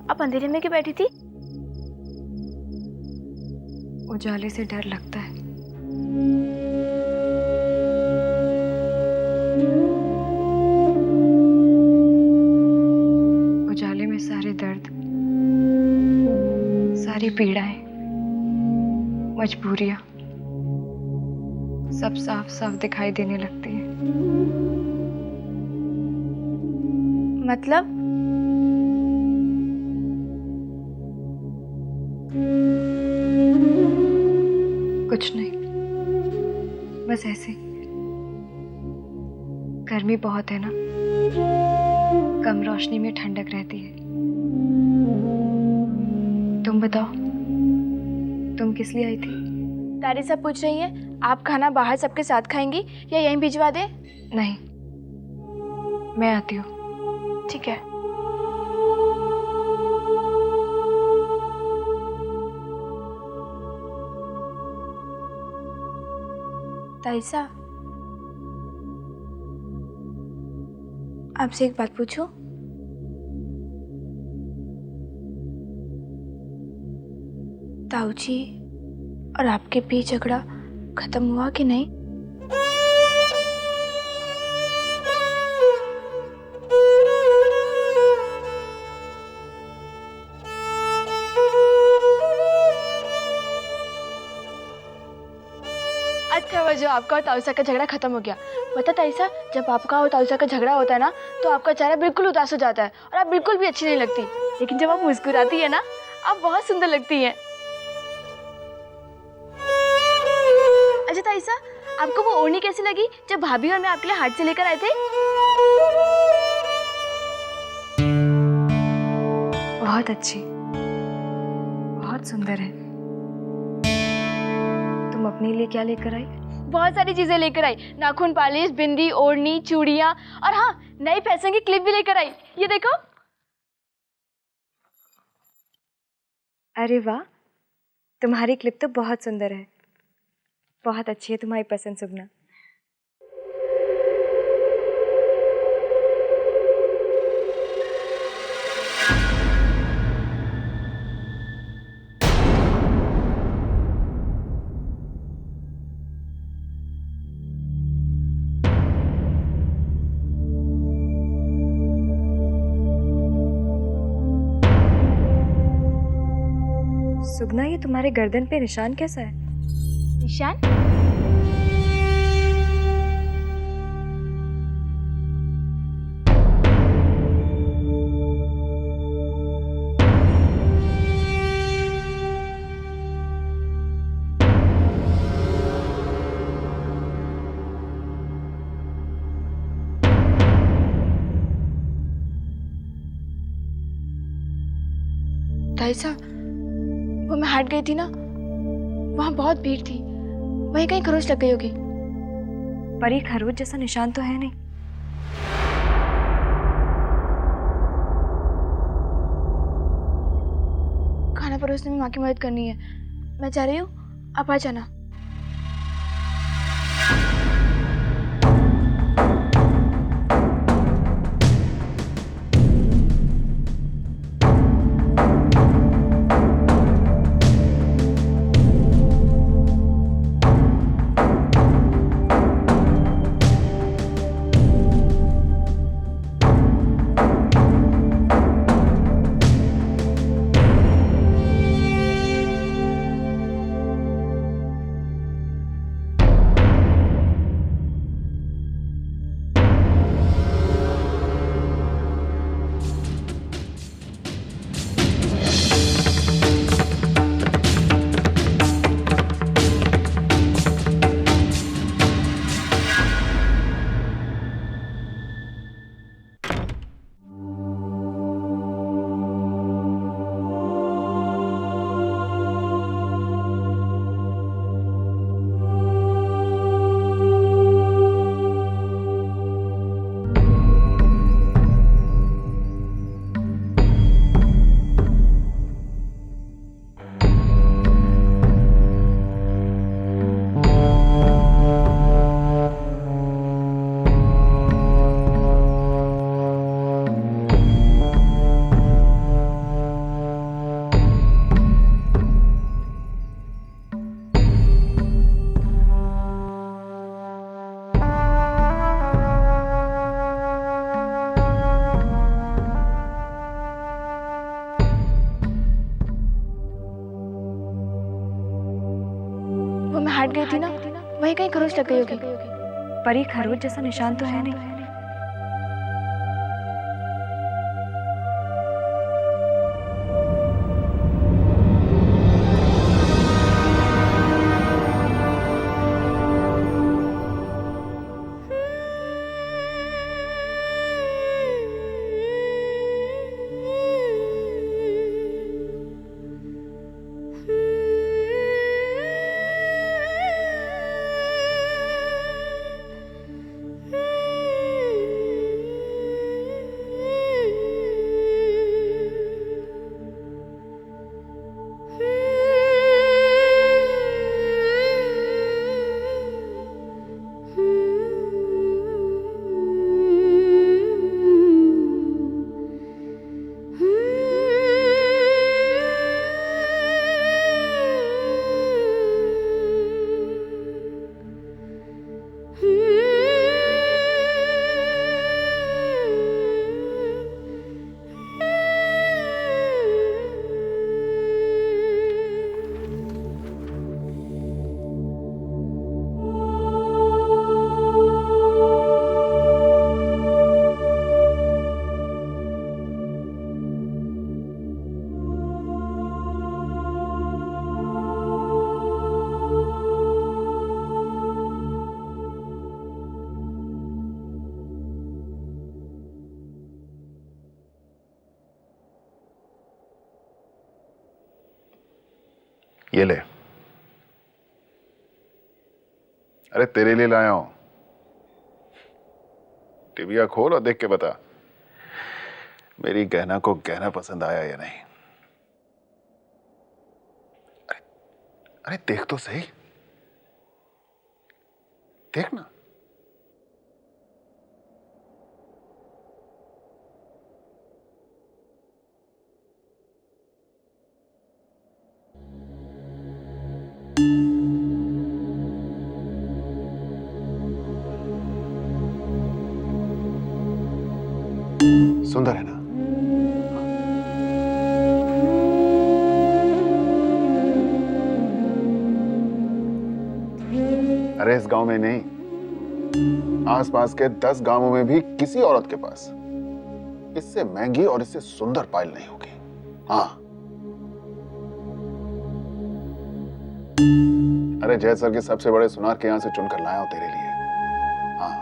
आप अंधेरे में क्यों बैठी थी? उजाले से डर लगता है। उजाले में सारे दर्द, सारी पीड़ाएं, मजबूरियां सब साफ साफ दिखाई देने लगती है। मतलब? कुछ नहीं, बस ऐसे। गर्मी बहुत है ना, कम रोशनी में ठंडक रहती है। तुम बताओ, तुम किस लिए आई थी? तारिसा पूछ रही है आप खाना बाहर सबके साथ खाएंगी या यहीं भिजवा दें? नहीं, मैं आती हूँ। ठीक है। तारिसा, आपसे एक बात पूछूं? ताऊजी और आपके बीच झगड़ा खत्म हुआ कि नहीं? अच्छा, वो जो आपका और ताऊसा का झगड़ा खत्म हो गया। पता ताईसा, जब आपका और ताऊसा का झगड़ा होता है ना, तो आपका चेहरा बिल्कुल उदास हो जाता है और आप बिल्कुल भी अच्छी नहीं लगती। लेकिन जब आप मुस्कुराती है ना, आप बहुत सुंदर लगती हैं। अच्छा ताईसा, आपको वो ओढ़नी कैसी लगी जब भाभी और मैं आपके लिए हाट से लेकर आए थे? बहुत अच्छी, बहुत सुंदर है। तुम अपने लिए क्या लेकर आई? बहुत सारी चीजें लेकर आई, नाखून पालिश, बिंदी, ओढ़नी, चूड़ियां और हाँ, नई फैशन की क्लिप भी लेकर आई। ये देखो। अरे वाह, तुम्हारी क्लिप तो बहुत सुंदर है। बहुत अच्छी है तुम्हारी पसंद, सुगना। सुगना, ये तुम्हारे गर्दन पे निशान कैसा है? निशान? ताईसा, वो मैं हाट गई थी ना, वहाँ बहुत भीड़ थी, वहीं कहीं खरोच लग गई होगी। पर ये खरोच जैसा निशान तो है नहीं। खाना परोसने में माँ की मदद करनी है, मैं जा रही हूँ, आप आ जाना। हाट गई थी ना, वहीं कहीं खरोच लग गई होगी। पर ये खरोच जैसा निशान तो है नहीं। ये ले। अरे तेरे लिए लाया हूं। टिबिया खोल और देख के बता मेरी गहना को गहना पसंद आया या नहीं। अरे देख तो सही, देख ना। सुंदर है ना? अरे इस गांव में नहीं, आसपास के 10 गांवों में भी किसी औरत के पास इससे महंगी और इससे सुंदर पायल नहीं होगी। हाँ, अरे जयसर के सबसे बड़े सुनार के यहां से चुनकर लाया हूं तेरे लिए। हाँ,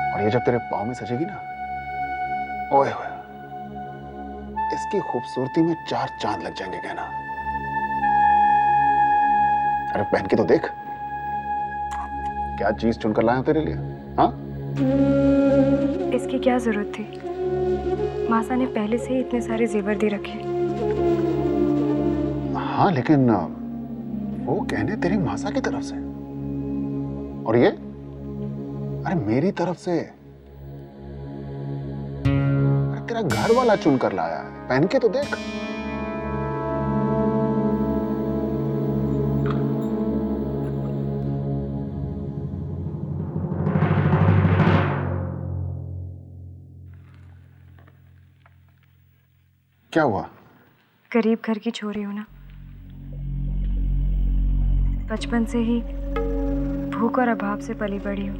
और ये जब तेरे पाँव में सजेगी ना, ओए होए, इसकी खूबसूरती में 4 चांद लग जाएंगे कहना। अरे पहन के तो देख, क्या चीज चुनकर लाया हूं तेरे लिए। हाँ, इसकी क्या जरूरत थी? मासा ने पहले से ही इतने सारे जेवर दे रखे। हाँ लेकिन वो कहने तेरी मासा की तरफ से, और ये अरे मेरी तरफ से। अरे तेरा घर वाला चुनकर लाया है, पहन के तो देख। क्या हुआ? गरीब घर की छोरी हूं ना, बचपन से ही भूख और अभाव से पली बड़ी हूं।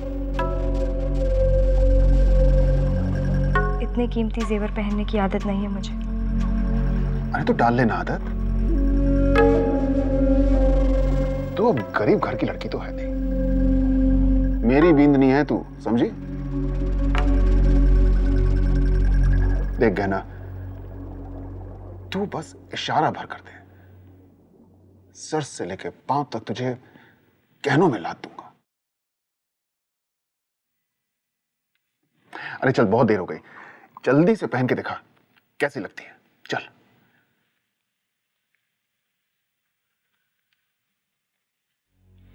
इतने कीमती जेवर पहनने की आदत नहीं है मुझे। अरे तो डाल लेना आदत। तू अब गरीब घर की लड़की तो है नहीं, मेरी बींदनी है तू, समझी? देख गहना, तू बस इशारा भर कर दे, सर से लेके पांव तक तुझे गहनों में लाद दूंगा। अरे चल, बहुत देर हो गई, जल्दी से पहन के दिखा कैसी लगती है। चल।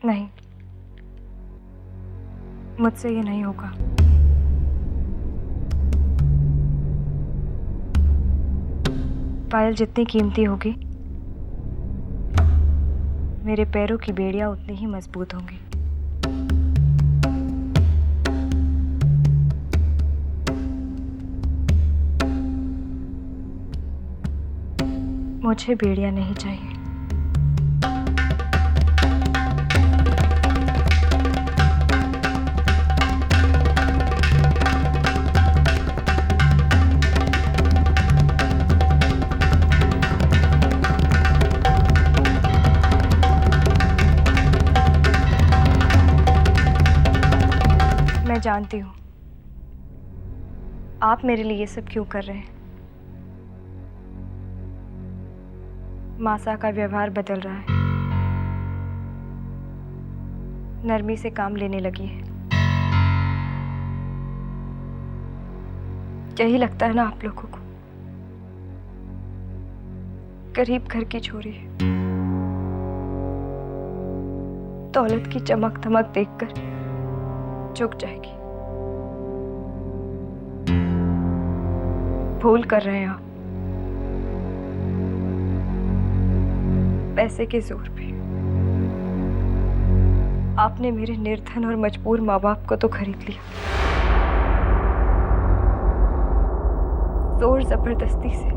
नहीं, मुझसे ये नहीं होगा। पायल जितनी कीमती होगी, मेरे पैरों की बेड़ियां उतनी ही मजबूत होंगी। मुझे बेड़ियां नहीं चाहिए, मैं जानती हूँ आप मेरे लिए ये सब क्यों कर रहे हैं। मासा का व्यवहार बदल रहा है, नरमी से काम लेने लगी है। यही लगता है ना आप लोगों को। गरीब घर की छोरी है, दौलत की चमक धमक देखकर झुक जाएगी। भूल कर रहे हैं आप। पैसे के जोर पे आपने मेरे निर्धन और मजबूर माँ बाप को तो खरीद लिया, जोर जबरदस्ती से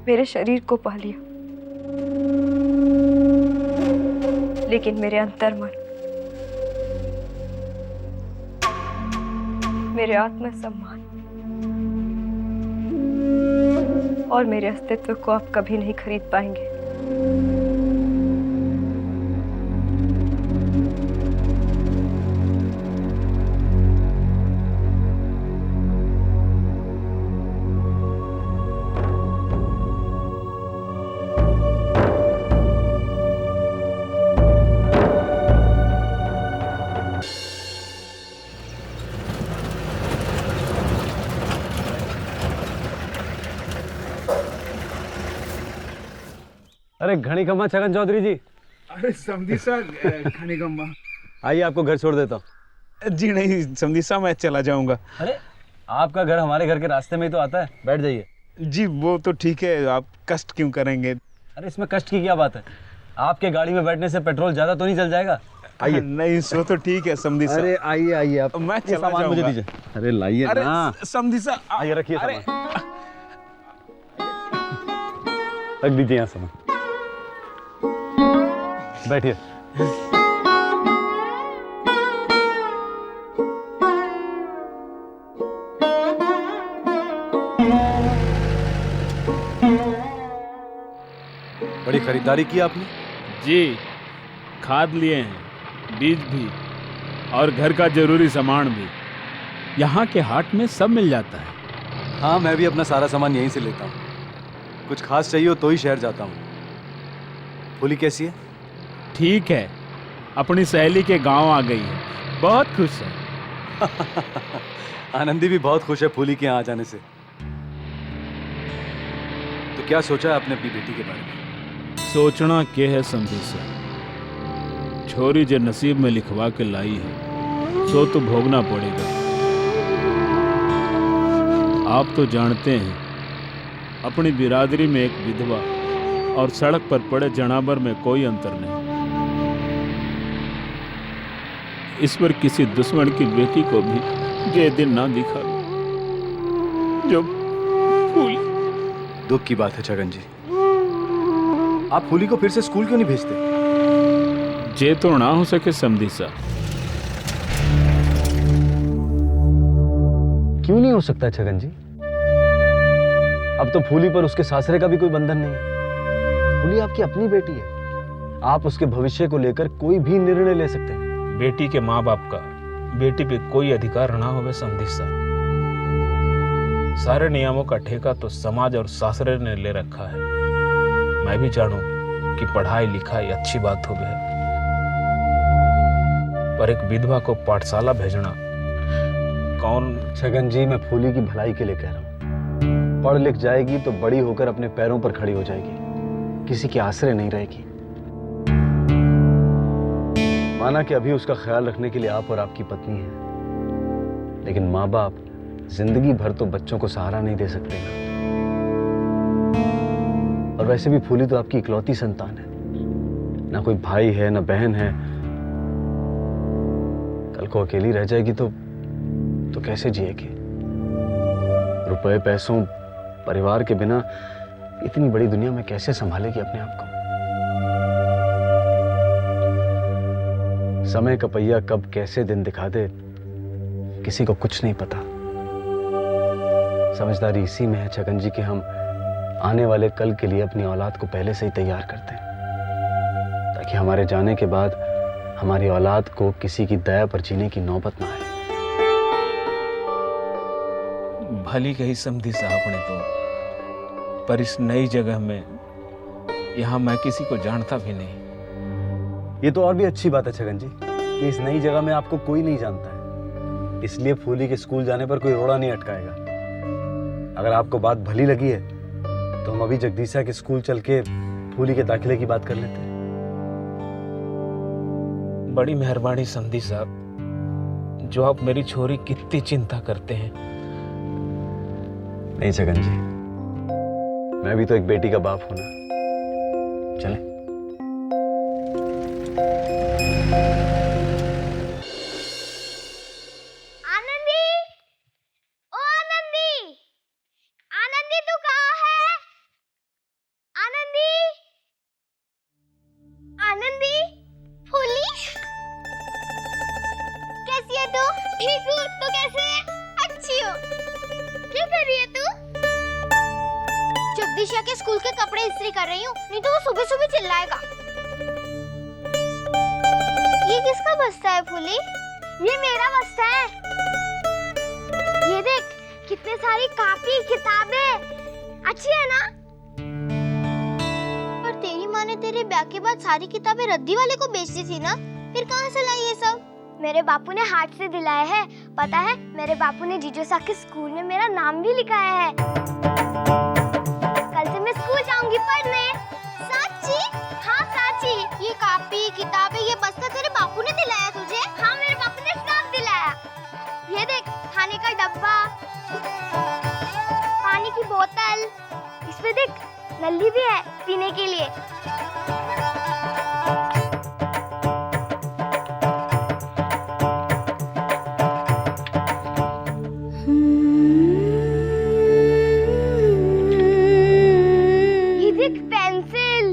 मेरे शरीर को पा लिया, लेकिन मेरे अंतर्मन, मेरे आत्मसम्मान और मेरे अस्तित्व को आप कभी नहीं खरीद पाएंगे। अरे घनी खम्मा छगन चौधरी जी। अरे समधी सा खाने गम्मा। आइए आपको घर छोड़ देता हूँ। जी नहीं समधी सा, मैं चला जाऊंगा। अरे आपका घर हमारे घर के रास्ते में ही तो आता है, बैठ जाइए। जी वो तो ठीक है, आप कष्ट क्यों करेंगे। अरे इसमें कष्ट की क्या बात है, आपके गाड़ी में बैठने से पेट्रोल ज्यादा तो नहीं चल जाएगा। आइए। नहीं सो तो ठीक है समधी सा। अरे आइए आइए आप, मैं ये चला सामान मुझे जाऊंगा। दीजिए। अरे लाइए अरे ना। समधी सा आइए रखिए अरे सामान, रख दीजिए यहाँ सामान, बैठिए। बड़ी खरीदारी की आपने। जी, खाद लिए हैं, बीज भी और घर का जरूरी सामान भी। यहाँ के हाट में सब मिल जाता है। हाँ मैं भी अपना सारा सामान यहीं से लेता हूँ, कुछ खास चाहिए हो तो ही शहर जाता हूँ। फूली कैसी है? ठीक है, अपनी सहेली के गांव आ गई है, बहुत खुश है। आनंदी भी बहुत खुश है फूली के यहाँ आ जाने से। तो क्या सोचा है आपने अपनी बेटी के बारे में? सोचना के है समझी से, छोरी जो नसीब में लिखवा के लाई है सो तो भोगना पड़ेगा। आप तो जानते हैं अपनी बिरादरी में एक विधवा और सड़क पर पड़े जनावर में कोई अंतर नहीं। ईश्वर किसी दुश्मन की बेटी को भी ये दिन ना दिखा जो फूल। दुख की बात है छगन जी, आप फूली को फिर से स्कूल क्यों नहीं भेजते? जे तो ना हो सके समझी सा। क्यों नहीं हो सकता छगन जी? अब तो फूली पर उसके सासरे का भी कोई बंधन नहीं है। फूली आपकी अपनी बेटी है, आप उसके भविष्य को लेकर कोई भी निर्णय ले सकते हैं। बेटी के माँ बाप का बेटी पे कोई अधिकार ना होवे समझी सा। सारे नियमों का ठेका तो समाज और सासरे ने ले रखा है। मैं भी जानूं कि पढ़ाई लिखाई अच्छी बात हो गई, पर एक विधवा को पाठशाला भेजना कौन? छगन जी मैं फूली की भलाई के लिए कह रहा हूँ। पढ़ लिख जाएगी तो बड़ी होकर अपने पैरों पर खड़ी हो जाएगी, किसी के आश्रय नहीं रहेगी। माना कि अभी उसका ख्याल रखने के लिए आप और आपकी पत्नी है, लेकिन माँ बाप जिंदगी भर तो बच्चों को सहारा नहीं दे सकते ना। और वैसे भी फूली तो आपकी इकलौती संतान है, ना कोई भाई है ना बहन है। कल को अकेली रह जाएगी तो कैसे जिएगी? रुपए पैसों परिवार के बिना इतनी बड़ी दुनिया में कैसे संभालेगी अपने आप को? समय का पहिया कब कैसे दिन दिखा दे किसी को कुछ नहीं पता। समझदारी इसी में है छगन जी कि हम आने वाले कल के लिए अपनी औलाद को पहले से ही तैयार करते हैं, ताकि हमारे जाने के बाद हमारी औलाद को किसी की दया पर जीने की नौबत ना आए। भली कही समधी साहब ने तो, पर इस नई जगह में यहाँ मैं किसी को जानता भी नहीं। ये तो और भी अच्छी बात है छगन जी कि इस नई जगह में आपको कोई नहीं जानता है, इसलिए फूली के स्कूल जाने पर कोई रोड़ा नहीं अटकाएगा। अगर आपको बात भली लगी है तो हम अभी जगदीशा के स्कूल चल के फूली के दाखिले की बात कर लेते हैं। बड़ी मेहरबानी समधी साहब, जो आप मेरी छोरी कितनी चिंता करते हैं। नहीं छगन जी, मैं भी तो एक बेटी का बाप हूं ना। चलें। आनंदी, ओ आनंदी, आनंदी तू कहाँ है? आनंदी, आनंदी, फूली, कैसी है तू? ठीक हूँ, तू कैसे है? अच्छी हूँ। क्या कर रही है तू? जगदीशा के स्कूल के कपड़े इस्त्री कर रही हूँ, नहीं तो वो सुबह सुबह चिल्लाएगा। ये किसका बस्ता है फूली? ये मेरा बस्ता है। ये देख कितने सारी कॉपी किताबें, अच्छी है ना? पर तेरी माँ ने तेरे ब्याह के बाद सारी किताबें रद्दी वाले को बेच दी थी ना, फिर कहाँ से लाई ये सब? मेरे बापू ने हाथ से दिलाया है। पता है मेरे बापू ने जीजू साहब के स्कूल में मेरा नाम भी लिखाया है। कल से मैं स्कूल जाऊंगी पढ़ने। साची? हाँ साची। ये कॉपी किताबें ये बस्ता तेरे बापू ने दिलाया तुझे? हाँ मेरे बापू ने सब दिलाया। ये देख खाने का डब्बा, पानी की बोतल, इसमें देख नल्ली भी है पीने के लिए। ये देख पेंसिल।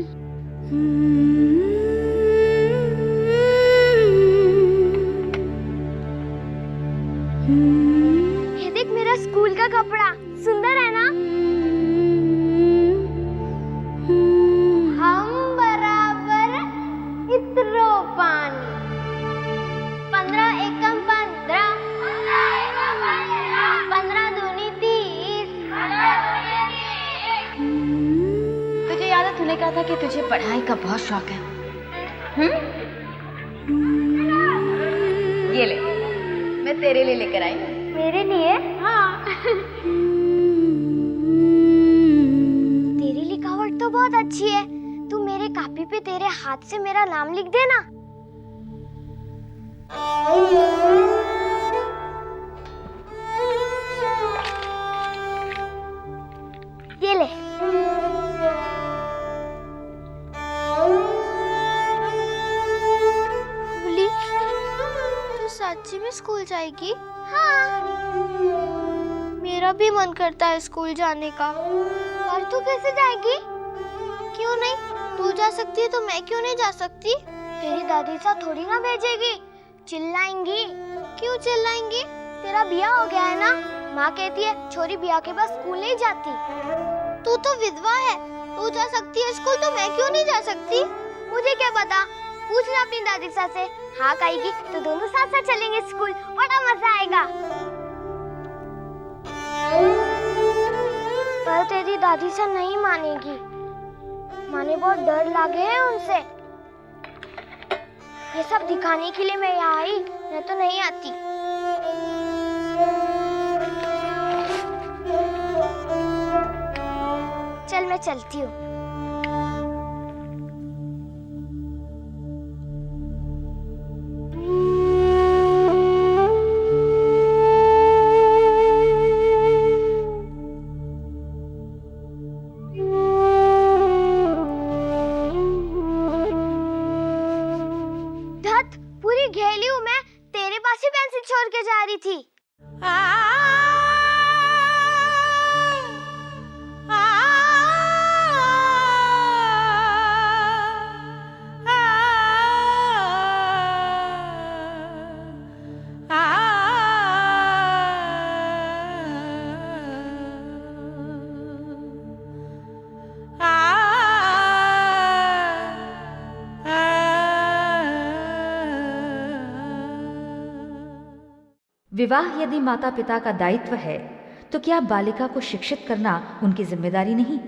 ये देख मेरा स्कूल का कपड़ा, सुंदर है ना? हम बराबर इतरो पानी, 15 एकम 15, 15 दूनी 30। तुझे याद है तूने कहा था कि तुझे पढ़ाई का बहुत शौक है? ये ले, मैं तेरे लिए लेकर आई हूँ। मेरे लिए? हाँ। तेरी लिखावट तो बहुत अच्छी है। तू मेरे कॉपी पे तेरे हाथ से मेरा नाम लिख देना। ये ले। फूली, तू सच्ची में स्कूल जाएगी? हाँ। मेरा भी मन करता है स्कूल जाने का। और तू कैसे जाएगी? क्यों नहीं? तू जा सकती है तो मैं क्यों नहीं जा सकती? तेरी दादी सा थोड़ी ना भेजेगी, चिल्लाएंगी। क्यों चिल्लाएंगी? तेरा बिया हो गया है ना? माँ कहती है छोरी बिया के बाद स्कूल नहीं जाती। तू तो विधवा है, तू जा सकती है स्कूल तो मैं क्यों नहीं जा सकती? मुझे क्या पता, पूछना अपनी दादी सा से। हाँ कहेगी तो दोनों साथ साथ चलेंगे स्कूल, बड़ा मजा आएगा। पर तेरी दादी सा नहीं मानेगी, माने बहुत डर लगे है उनसे। ये सब दिखाने के लिए मैं यहाँ आई, मैं तो नहीं आती। चल मैं चलती हूँ। धत, पूरी घेली हूँ मैं, तेरे पास ही पेंसिल छोड़ के जा रही थी। विवाह यदि माता पिता का दायित्व है तो क्या बालिका को शिक्षित करना उनकी जिम्मेदारी नहीं?